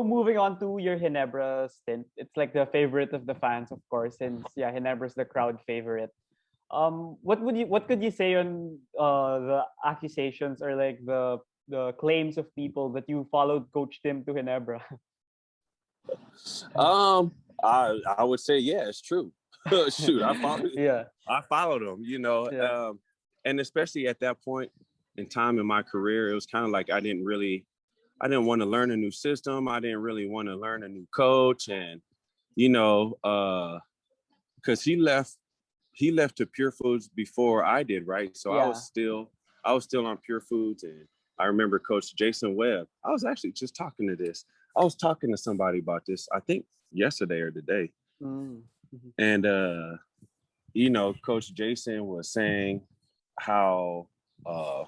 moving on to your Ginebra stint, it's like the favorite of the fans, of course, since yeah, Ginebra's the crowd favorite. What could you say on the accusations or like the claims of people that you followed Coach Tim to Ginebra? Um, I would say yeah, it's true. Shoot, Yeah, I followed him. yeah, And especially at that point in time in my career, it was kind of like I didn't want to learn a new system. I didn't really want to learn a new coach, and because he left to Pure Foods before I did, right? So yeah. I was still on Pure Foods, and I remember Coach Jason Webb. I was actually just talking to this. I was talking to somebody about this, I think yesterday or today. Mm. Mhm. And Coach Jason was saying how uh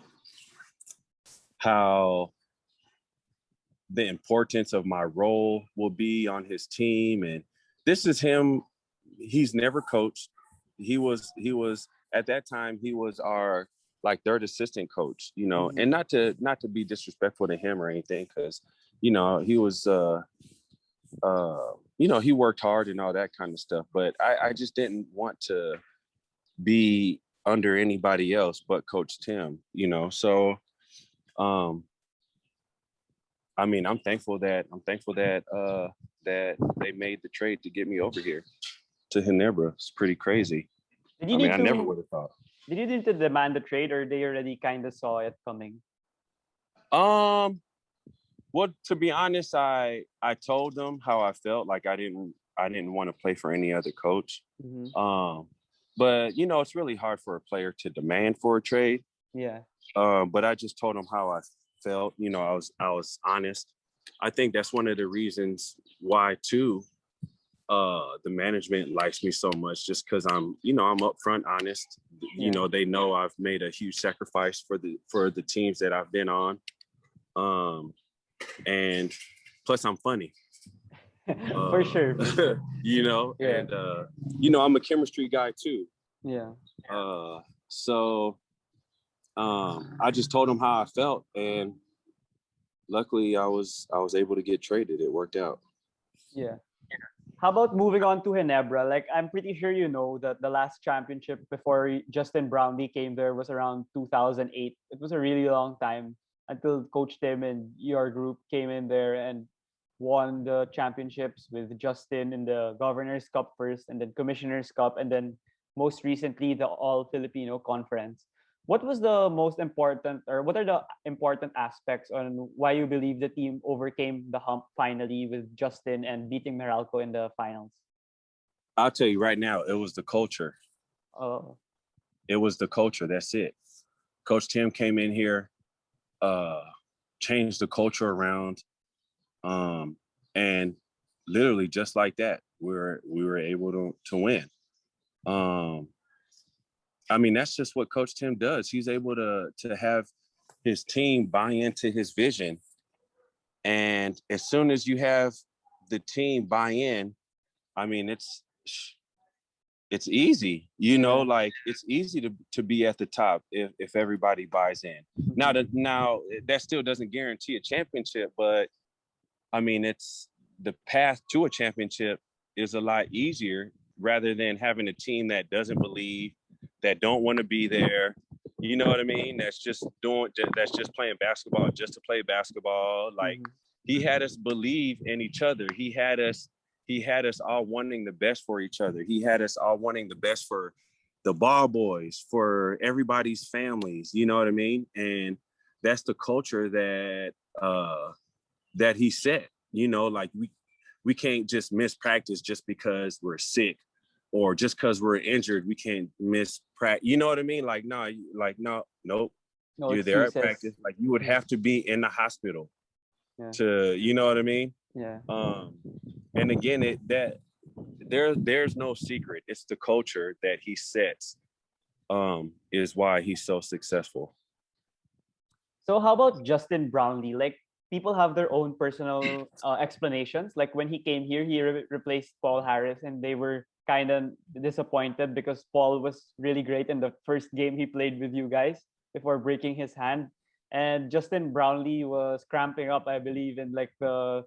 how the importance of my role will be on his team. And this is him. He's never coached. He was at that time, he was our like third assistant coach, Mhm. and not to be disrespectful to him or anything, because he was he worked hard and all that kind of stuff. But I just didn't want to be under anybody else but Coach Tim, So um I mean, I'm thankful that they made the trade to get me over here to Ginebra. It's pretty crazy. Did you I mean, need I never to would have thought. did you need to demand the trade, or they already kind of saw it coming? Um, well, to be honest, I told them how I felt. Like I didn't want to play for any other coach. Hmm. Um, but it's really hard for a player to demand for a trade. Yeah, But I just told them how I felt. I was honest. I think that's one of the reasons why too the management likes me so much, just because I'm upfront honest. yeah. They know I've made a huge sacrifice for the teams that I've been on. And plus I'm funny. For uh sure, for sure. Yeah, and I'm a chemistry guy too. yeah. So I just told them how I felt, and luckily I was able to get traded. It worked out. Yeah. How about moving on to Ginebra? Like, I'm pretty sure you know that the last championship before Justin Brownlee came there was around 2008. It was a really long time until Coach Tim and your group came in there and won the championships with Justin in the Governor's Cup first, and then Commissioner's Cup, and then most recently the All Filipino Conference. What was the most important, or what are the important aspects on why you believe the team overcame the hump finally with Justin and beating Meralco in the finals? I'll tell you right now, it was the culture. Oh, It was the culture. That's it. Coach Tim came in here, uh, changed the culture around, and literally just like that, we were able to win. Um, I mean, that's just what Coach Tim does. He's able to have his team buy into his vision, and as soon as you have the team buy in, I mean, it's easy, yeah. like it's easy to be at the top if everybody buys in. Now Mhm. that still doesn't guarantee a championship, but I mean, it's the path to a championship is a lot easier rather than having a team that doesn't believe, that don't want to be there. You know what I mean? That's just playing basketball just to play basketball. Like, Mhm. he had us believe in each other. He had us all wanting the best for each other. He had us all wanting the best for the ball boys, for everybody's families. You know what I mean? And that's the culture that he set. Like, we can't just miss practice just because we're sick, or just because we're injured. We can't miss practice. You know what I mean? Like, no, nope. No You're there at excuses. practice. Like, you would Mhm. have to be in the hospital Yeah, to, you know what I mean? yeah. Um, and again, there's no secret. It's the culture that he sets, is why he's so successful. So how about Justin Brownlee? Like, people have their own personal explanations. Like when he came here, he replaced Paul Harris, and they were kind of disappointed because Paul was really great in the first game he played with you guys before breaking his hand, and Justin Brownlee was cramping up, I believe, in like the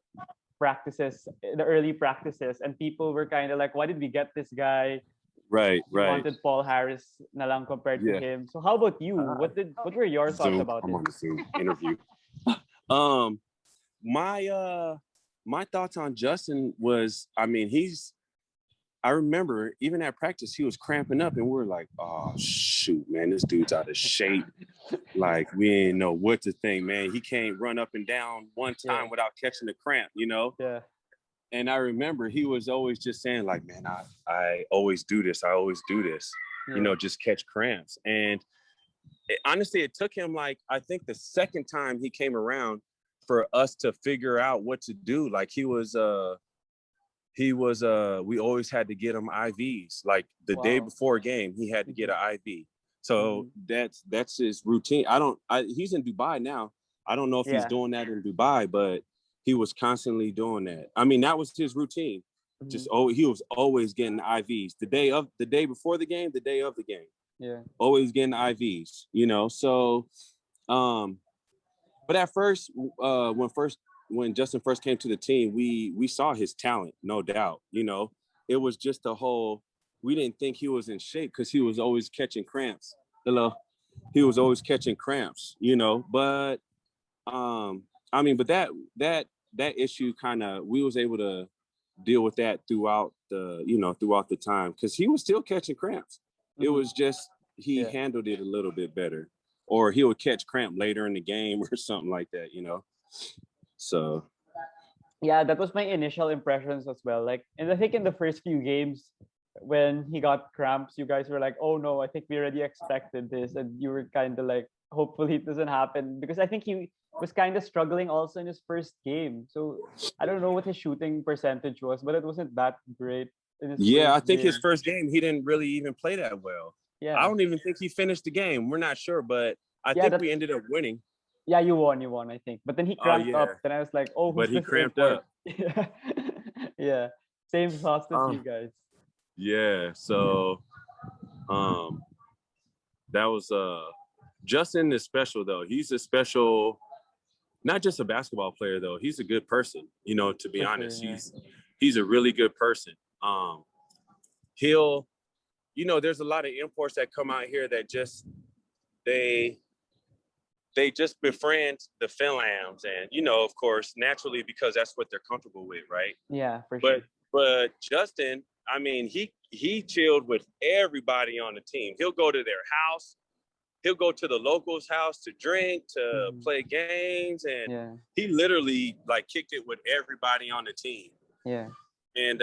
practices, the early practices, and people were kind of like, why did we get this guy? Right, We right. wanted Paul Harris na lang compared to Yeah. him. So how about you? What were your thoughts Zoom. about I'm it? on the Zoom interview. My thoughts on Justin was, I mean, I remember even at practice, he was cramping up and we were like, oh shoot, man, this dude's out of shape. Like we didn't know what to think, man. He can't run up and down one time without catching the cramp, you know? Yeah. And I remember he was always just saying like, man, I always do this. I always do this, you know, just catch cramps. And honestly, it took him like, I think the second time he came around for us to figure out what to do. Like we always had to get him IVs. Like the day before a game, he had to get an IV. So that's his routine. He's in Dubai now. I don't know if he's doing that in Dubai, but he was constantly doing that. I mean, that was his routine. He was always getting IVs. The day before the game, the day of the game. Yeah. Always getting IVs, you know. So but at first, when Justin first came to the team, we saw his talent, no doubt. You know, it was just we didn't think he was in shape because he was always catching cramps. He was always catching cramps, you know. But I mean, but that issue kind of, we was able to deal with that throughout the time, because he was still catching cramps. It was just he handled it a little bit better, or he would catch cramp later in the game or something like that, you know. So yeah, that was my initial impressions as well. Like, and I think in the first few games when he got cramps, you guys were like, oh no, I think we already expected this, and you were kind of like, hopefully it doesn't happen, because I think he was kind of struggling also in his first game. So I don't know what his shooting percentage was, but it wasn't that great in his yeah, I first think his game. first game he didn't really even play that well. Yeah. I don't even think he finished the game. We're not sure, but I Yeah, think we ended up winning. Yeah, you won, I think. But then he cramped up. Then I was like, oh, who's But he this cramped import? up. Yeah. Same thoughts as you guys. Yeah. So that was Justin is special though. He's a special, not just a basketball player though. He's a good person, you know, to be honest. Sure, he's a really good person. He'll, you know, there's a lot of imports that come out here that just they just befriend the Finlams, and you know, of course, naturally, because that's what they're comfortable with, right? Yeah, for sure. But Justin, I mean, he chilled with everybody on the team. He'll go to their house. He'll go to the locals' house to drink, to play games, and he literally like kicked it with everybody on the team. Yeah. And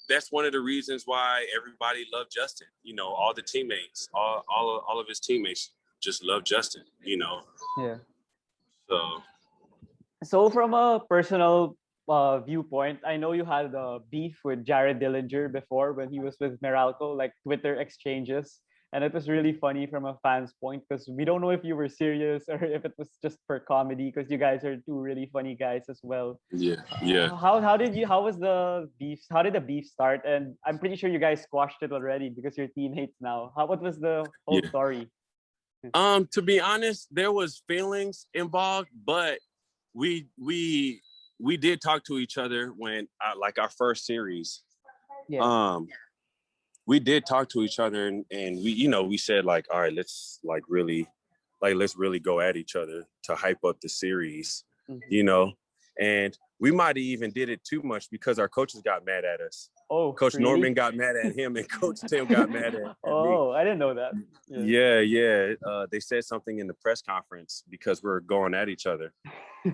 that's one of the reasons why everybody loved Justin. You know, all the teammates, all of his teammates just love Justin, you know. Yeah. So from a personal viewpoint, I know you had a beef with Jared Dillinger before when he was with Meralco, like Twitter exchanges. And it was really funny from a fan's point, because we don't know if you were serious or if it was just for comedy, because you guys are two really funny guys as well. Yeah. How was the beef? How did the beef start? And I'm pretty sure you guys squashed it already because you're teammates now. What was the whole story? To be honest, there was feelings involved, but we did talk to each other when like our first series. Yeah. We did talk to each other, and we, you know, we said like, all right, let's really go at each other to hype up the series, you know. And we might have even did it too much because our coaches got mad at us. Oh, Coach really? Norman got mad at him, and Coach Tim got mad at me. I didn't know that. Yeah. They said something in the press conference because we're going at each other.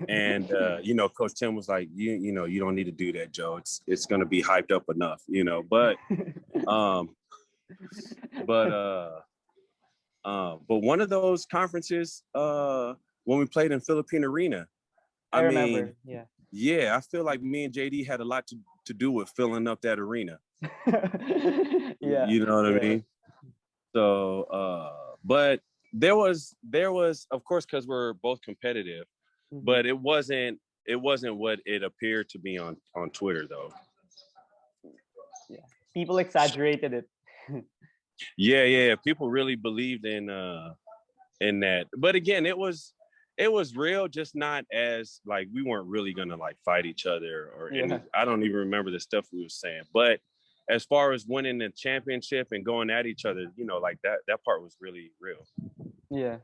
And you know, Coach Tim was like, you know, you don't need to do that, Joe. It's gonna be hyped up enough, you know. But but one of those conferences, when we played in Philippine Arena, I remember. Yeah, I feel like me and JD had a lot to do with filling up that arena. Yeah. You know what I mean? So, but there was, of course, because we're both competitive, but it wasn't what it appeared to be on Twitter, though. Yeah, people exaggerated it. Yeah. People really believed in that. But again, it was It was real, just not as like we weren't really gonna like fight each other or any. I don't even remember the stuff we were saying. But as far as winning the championship and going at each other, you know, like that part was really real. Yeah.